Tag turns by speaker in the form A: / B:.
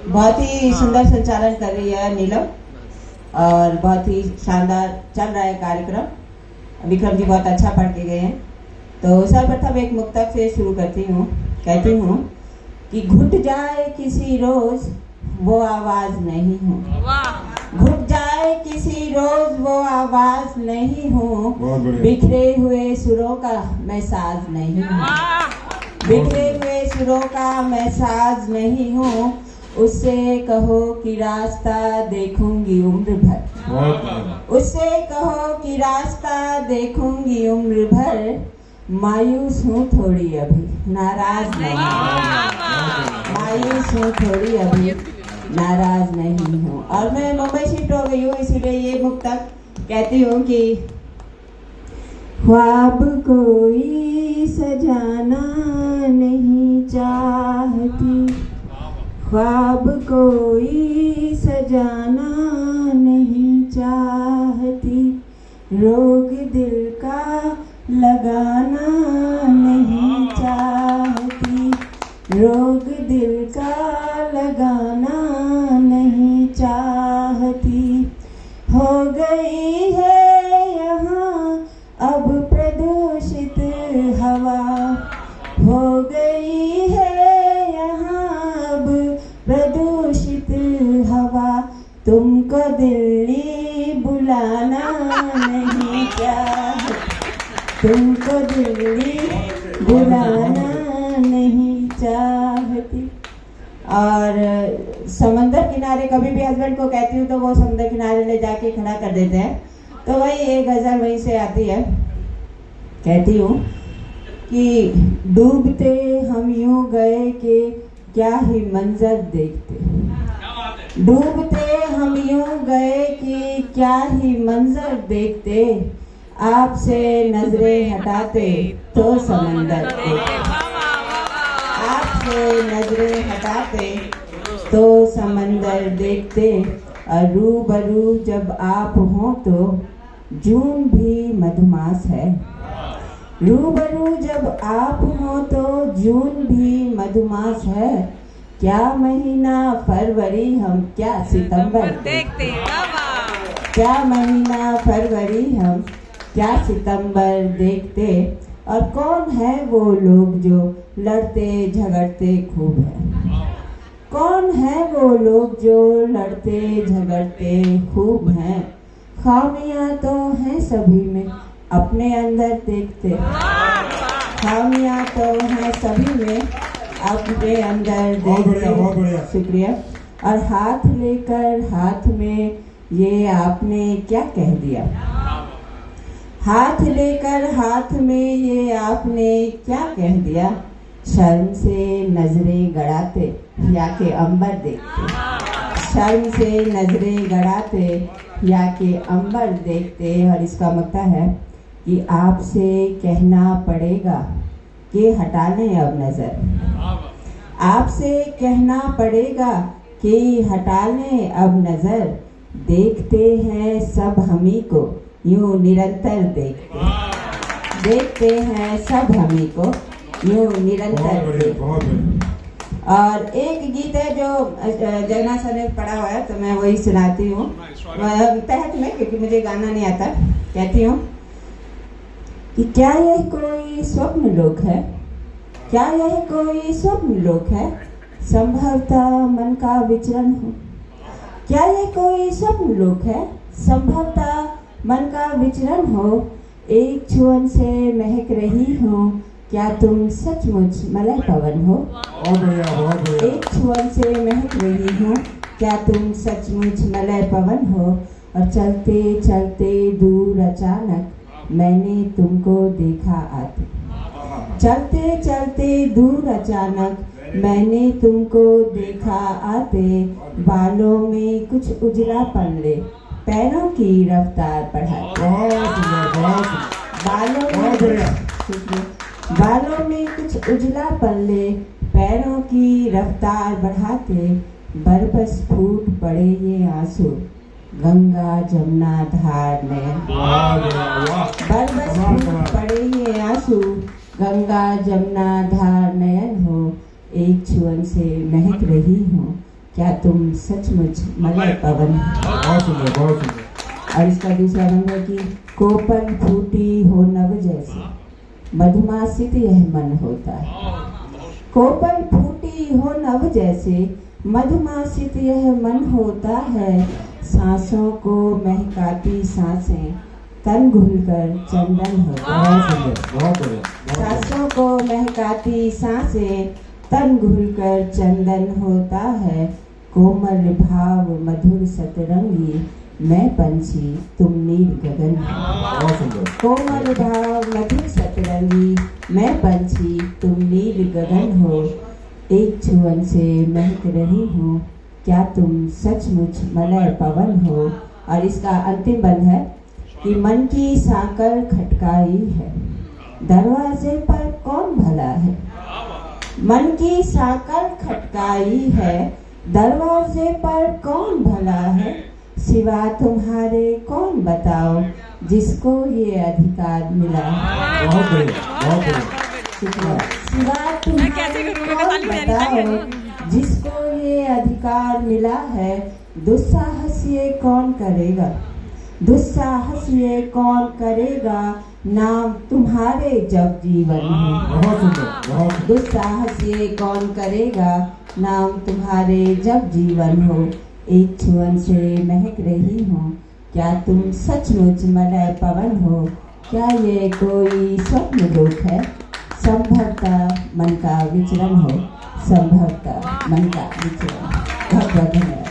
A: बहुत ही सुंदर संचालन कर रही है नीलम और बहुत ही शानदार चल रहा है कार्यक्रम। विक्रम जी बहुत अच्छा पढ़ के गए हैं। तो सर्वप्रथम एक मुक्तक से शुरू करती हूँ। कहती हूँ कि घुट जाए किसी रोज वो आवाज नहीं हूँ, घुट जाए किसी रोज वो आवाज नहीं हूँ, बिखरे हुए सुरों का मैं साज नहीं हूँ, बिखरे हुए सुरों का मैं साज नहीं हूँ, उससे कहो कि रास्ता देखूंगी उम्र भर, उससे कहो कि रास्ता देखूंगी उम्र भर, मायूस हूँ थोड़ी अभी नाराज नहीं हूँ, मायूस हूँ थोड़ी अभी नाराज नहीं हूँ। और मैं मुंबई शिफ्ट हो गई हूँ, इसीलिए ये मुक्तक कहती हूँ कि ख्वाब कोई सजाना नहीं चाहती, ख्वाब कोई सजाना नहीं चाहती, रोग दिल का लगाना नहीं चाहती, रोग दिल का लगाना नहीं चाहती, हो गई है यहाँ अब प्रदूषित हवा, हो गई है यहाँ अब प्रदूषित हवा, तुमको दिल्ली बुलाना नहीं चाहती, तुमको दिल्ली बुलाना नहीं चाहती। और समंदर किनारे कभी भी हस्बैंड को कहती हूँ तो वो समंदर किनारे ले जाके खड़ा कर देते हैं। तो वही एक गजल वहीं से आती है। कहती हूँ कि डूबते हम यूं गए कि क्या ही मंजर देखते, डूबते हम यूं गए कि क्या ही मंजर देखते, आपसे नजरें हटाते तो समंदर देखते, आपसे नजरें हटाते तो समंदर देखते, और रूबरू जब आप हो तो जून भी मधुमास है, रूबरू जब आप हो तो जून भी मधुमास है, क्या महीना फरवरी हम क्या सितंबर देखते, क्या महीना फरवरी हम क्या सितंबर देखते, और कौन है वो लोग जो लड़ते झगड़ते खूब है, कौन है वो लोग जो लड़ते झगड़ते खूब हैं, खामियां तो हैं सभी में अपने अंदर देखते, खामियां तो हैं सभी में अपने अंदर देखते। शुक्रिया। और हाथ लेकर हाथ में ये आपने क्या कह दिया, हाथ लेकर हाथ में ये आपने क्या कह दिया, शर्म से नजरें गड़ाते या के अंबर देखते, शर्म से नजरें गड़ाते या के अंबर देखते। और इसका मतलब है कि आपसे कहना पड़ेगा कि हटा लें अब नजर, आपसे कहना पड़ेगा कि हटा लें अब नजर, देखते हैं सब हमी को यूं निरंतर देखते, देखते हैं सब हमी को यूं निरंतर देखते। और एक गीत है जो जगन्नाथ सर ने पढ़ा हुआ है तो मैं वही सुनाती हूँ तहत में, क्योंकि मुझे गाना नहीं आता। कहती हूँ कि क्या यह कोई स्वप्न लोक है, क्या यह कोई स्वप्न लोक है, संभवतः मन का विचरण हो, क्या यह कोई स्वप्न लोक है, संभवतः मन का विचरण हो, एक छुअन से महक रही हो, क्या तुम सचमुच मलय पवन हो, एक छुअन से महक रही हो, क्या तुम सचमुच मलय पवन हो, और चलते चलते दूर अचानक मैंने तुमको देखा आते, चलते चलते दूर अचानक मैंने तुमको देखा आते, बालों में कुछ उजलापन ले पैरों की रफ्तार बढ़ाते, बालों में कुछ उजलापन ले पैरों की रफ्तार बढ़ाते, बरबस फूट पड़े ये आंसू गंगा जमुना धार में, बरबस फूट पड़े ये आंसू गंगा जमुना धार नयन हो, एक छुअन से महक रही हूँ, क्या तुम सचमुच मलय पवन हो।
B: बहुत सुंदर, बहुत सुंदर।
A: और इसका दूसरा रंग है कि कोपल फूटी हो नव जैसे, मधुमासित यह मन होता है। कोपल फूटी हो नव जैसे, मधुमासित यह मन होता है। सांसों को महकाती सांसें, तन घुलकर चंदन होता है।
B: बहुत सुंदर, बहुत बढ़िया, बहुत बढ़िया।
A: सांसों को महकाती सांसें, तन घुलकर चंदन होता है। कोमल भाव मधुर सतरंगी, मैं पंछी तुम नील गगन हो।
B: बहुत सुंदर।
A: कोमल भाव मधुर सतरंगी, मैं पंछी तुम नील गगन हो। एक छुअन से महक रही हूँ, क्या तुम सचमुच मलय पवन हो। और इसका अंतिम बंद है कि मन की सांकल खटकाई है, दरवाजे पर कौन भला है। मन की सांकल खटकाई है, दरवाजे पर कौन भला है। सिवा तुम्हारे कौन बताओ, जिसको ये अधिकार मिला है।
B: बहुत बढ़िया, बहुत बढ़िया।
A: सिवा तुम्हारे कौन बताओ, जिसको ये अधिकार मिला है। दुस्साहस ये कौन करेगा, दुस्साहस ये कौन करेगा, नाम तुम्हारे जब जीवन हो।
B: बहुत सुंदर, बहुत सुंदर।
A: दुस्साहस ये कौन करेगा, नाम तुम्हारे जब जीवन हो। एक छुअन से महक रही हूँ, क्या तुम सचमुच मलय पवन हो। क्या ये कोई स्वप्न लोक है, संभवतः मन का विचरण हो, संभवतः मन का विचरण। बहुत बहुत धन्यवाद।